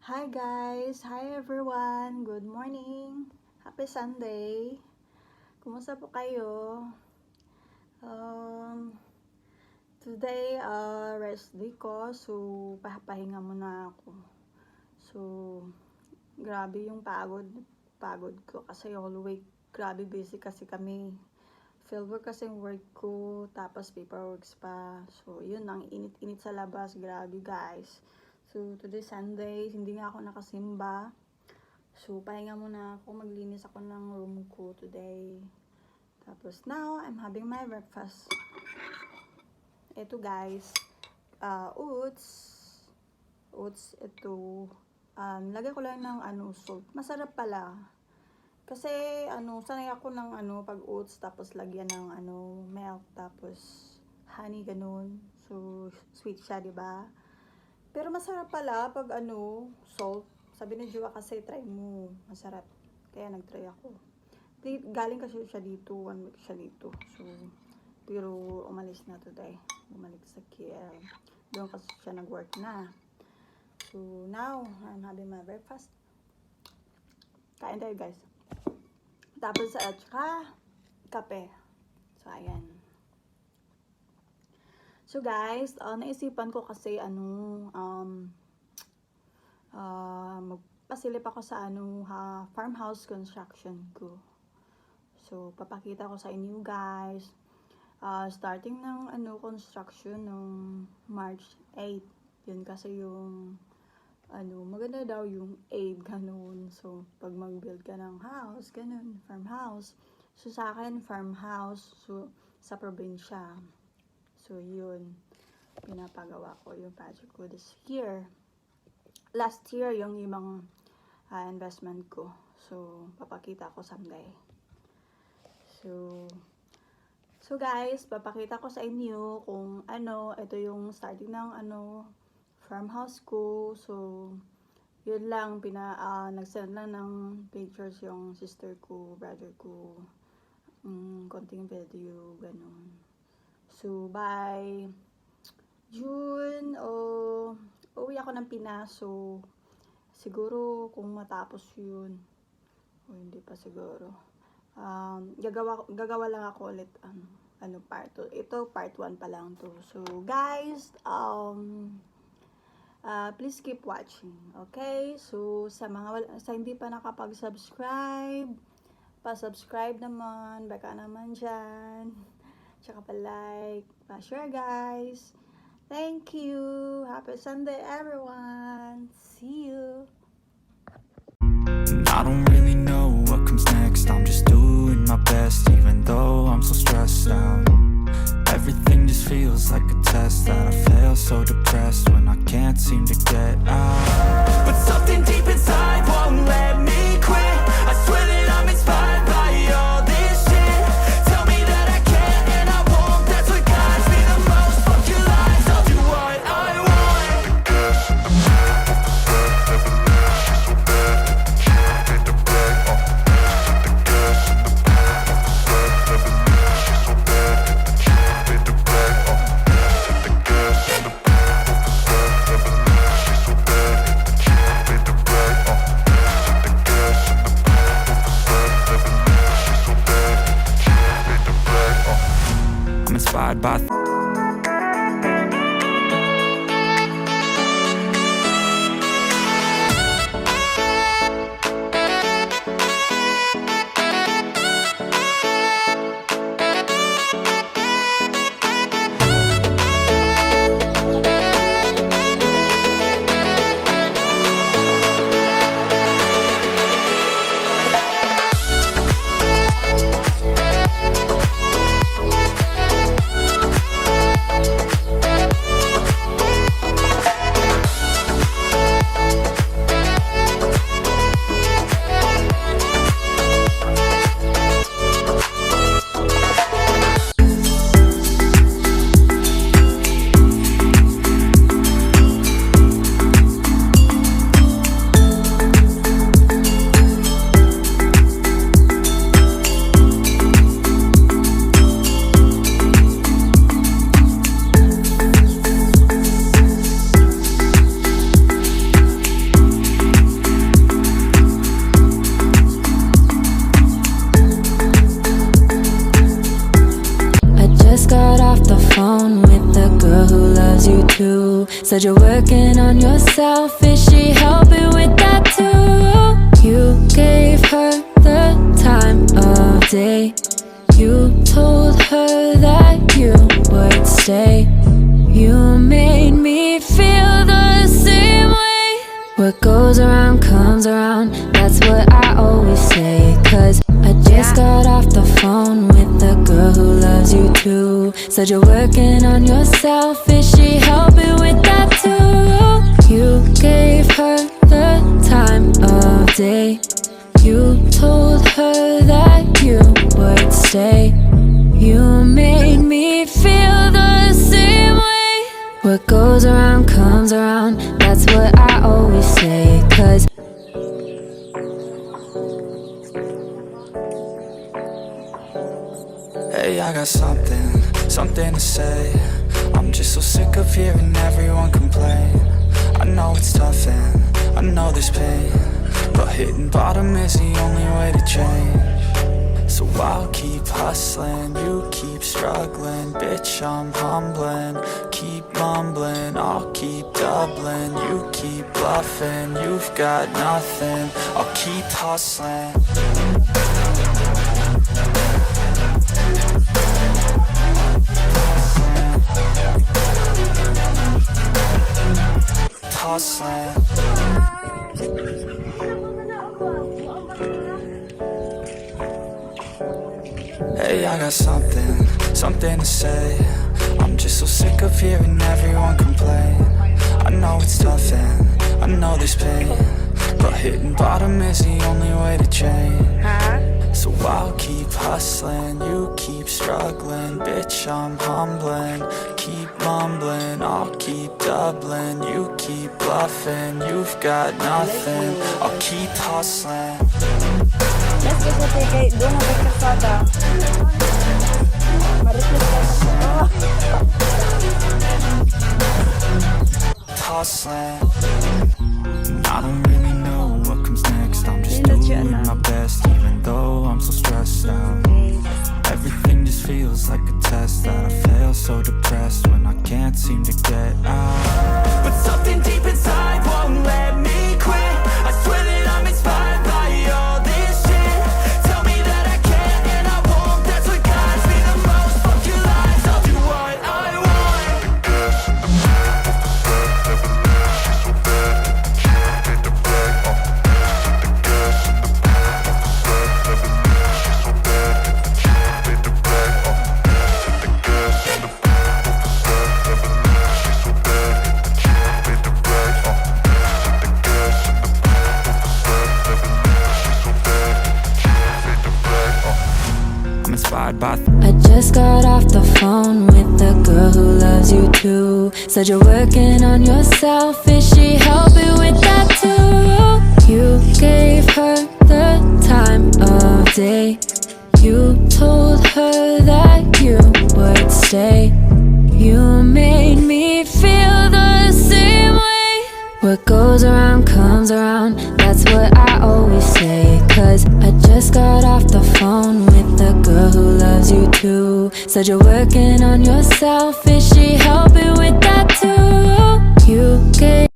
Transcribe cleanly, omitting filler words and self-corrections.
Hi guys! Hi everyone! Good morning! Happy Sunday! Kumusta po kayo? Um, Today, rest day ko. So, pahinga muna ako. So, grabe yung pagod ko kasi all week. Grabe busy kasi kami. Fieldwork kasi yung work ko, tapos paperworks pa. So, yun, ang init-init sa labas. Grabe guys. So, today Sunday, hindi nga ako nakasimba. So, pahinga muna ako. Maglinis ako ng room ko today. Tapos, now, I'm having my breakfast. Ito guys, oats. Oats, ito. Lagay ko lang ng salt. Masarap pala. Kasi, sanay ako ng pag oats, tapos lagyan ng milk, tapos honey, ganun. So, sweet siya, diba? Pero masarap pala pag salt. Sabi ni Jua kasi try mo. Masarap. Kaya nag-try ako. Galing kasi siya dito. 1 week siya dito. So, pero umalis na today. Bumalik sa KL. Doon kasi siya nag-work na. So, now, I'm having my breakfast. Kain tayo guys. Tapos, at saka, kape. So, ayan. So guys, naisipan ko kasi magpasilip ako sa farmhouse construction ko. So papakita ko sa inyo guys. Starting ng construction ng March 8. Yun kasi yung maganda daw yung 8 ganun. So pag mag-build ka ng house, ganun, farmhouse. So sa akin farmhouse, so sa probinsya. So, yun. Pinapagawa ko yung project ko this year. Last year, yung ibang investment ko. So, papakita ko someday. So guys, papakita ko sa inyo kung ito yung starting ng farmhouse ko. So, yun lang. Nag-send lang ng pictures yung sister ko, brother ko. Konting video, ganun. So, by June, uwi ako ng Pinas. So, siguro kung matapos yun, o hindi pa siguro, gagawa lang ako ulit, part 2. Ito, part 1 pa lang to. So, guys, please keep watching, okay? So, sa hindi pa nakapag-subscribe, pa-subscribe naman, baka naman dyan. Tsaka pa-like, pa-share guys. Thank you. Happy Sunday everyone. See you. I don't really know what comes next. I'm just doing my best, even though I'm so stressed out. Everything just feels like a test that I fail, so depressed when I can't seem to get out. But something deep inside won't let me quit. I swear that I'm inspired by all this shit. Tell me that I can and I won't. That's what guides me the most. Fuck your lies, I'll do what I want. Said you're working on yourself, is she helping with that too? You gave her the time of day. You told her that you would stay. You made me feel the same way. What goes around comes around, that's what I always say. Cause I just got off the phone with the girl who loves you too. Said you're working on yourself, is she helping with that too? You gave her the time of day. You told her that you would stay. You made me feel the same way. What goes around comes around, that's what I always say. Cause hey, I got something to say. I'm just so sick of hearing everyone complain. I know it's tough and I know there's pain, but hitting bottom is the only way to change. So I'll keep hustling, you keep struggling. Bitch, I'm humbling, keep mumbling. I'll keep doubling, you keep bluffing. You've got nothing, I'll keep hustling. Hustling. Hey, I got something to say. I'm just so sick of hearing everyone complain. I know it's tough and I know there's pain, but hitting bottom is the only way to change. So I'll keep hustling, you keep struggling. Bitch, I'm humbling, keep mumbling. I'll keep doubling, you keep bluffing. You've got nothing, I'll keep hustling. Hustling. I don't really know what comes next. I'm just doing my best, even though I'm so stressed out. Everything just feels like a test that I fail, so depressed when I can't seem to get out. But something deep inside won't let me quit. I swear that I'm inspired by all this shit. Tell me that I can and I won't. That's what guides me the most. Fuck your lies, I'll do what I want. I just got off the phone with the girl who loves you too. Said you're working on yourself, is she helping with that too? You gave her the time of day. You told her that you would stay. You made me feel the same way. What goes around comes around, that's what I always say. Cause I just got off the phone with the girl who loves you too. Said you're working on yourself, is she helping with that too? You gave